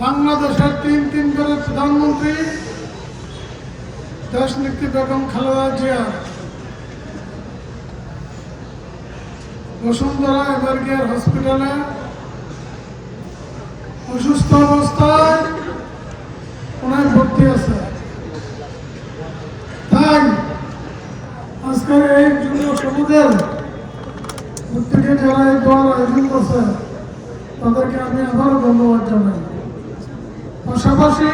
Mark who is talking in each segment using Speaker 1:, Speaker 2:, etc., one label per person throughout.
Speaker 1: বাংলাদেশের তিনবারের প্রধানমন্ত্রী দেশনেত্রী বেগম খালেদা জিয়া বসুন্ধরা এভারকেয়ার হসপিটালে অসুস্থ অবস্থায় ওনার ভর্তি আছে। তাই আজকের এই যুব সমাজের প্রত্যেকে যারা এই দোয়ার আয়োজন করছে তাদেরকে আমি আবারও ধন্যবাদ জানাই। পাশাপাশি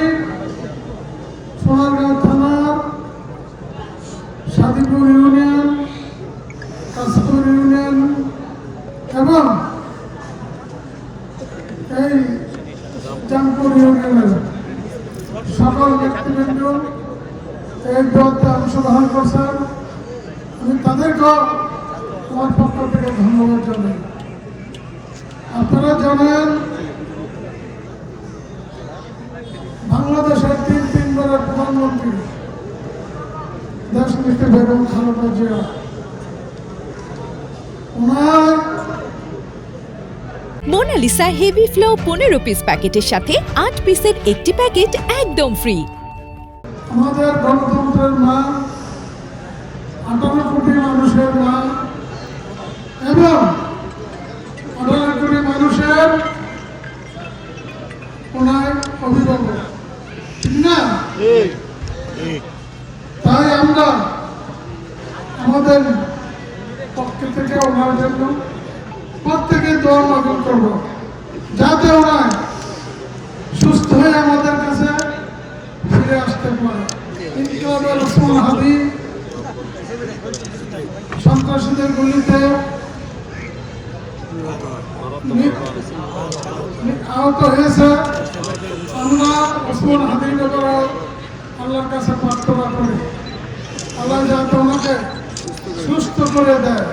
Speaker 1: সোনারগাঁও থানার সাদিপুর ইউনিয়ন, কাশপুর ইউনিয়ন এবং এই জামপুর ইউনিয়নের সকল ব্যক্তিবৃন্দ এই দোয়াতে অংশগ্রহণ করছেন। আমি তাদেরকেও আমার পক্ষ থেকে ধন্যবাদ জানাই। আপনারা জানেন বাংলাদেশের তিনবারের প্রধানমন্ত্রী দেশনেত্রী বেগম খালেদা জিয়া ওনার
Speaker 2: মোনালিসা হেভি ফ্লো 15 পিস প্যাকেটের সাথে 8 পিসের একটি প্যাকেট একদম ফ্রি।
Speaker 1: আমাদের গণতন্ত্রের মা, 18 কোটি মানুষের মা এবং 18 কোটি মানুষের ওনার অভিভাবক, ঠিক না? তাই আমরা আমাদের পক্ষ থেকে ওনার জন্য প্রত্যেকে দোয়া মাগল করব, যাতে ওনার সুস্থ হয়ে আমাদের কাছে ফিরে আসতে পারে। ইনকিলাবের ওসমান হাদি সন্ত্রাসীদের গুলিতে আহত হয়েছে। আমরা ওসমান হাদির ব্যাপারে আল্লাহর কাছে প্রার্থনা করি, আল্লাহ যাতে ওনাকে সুস্থ করে দেয়।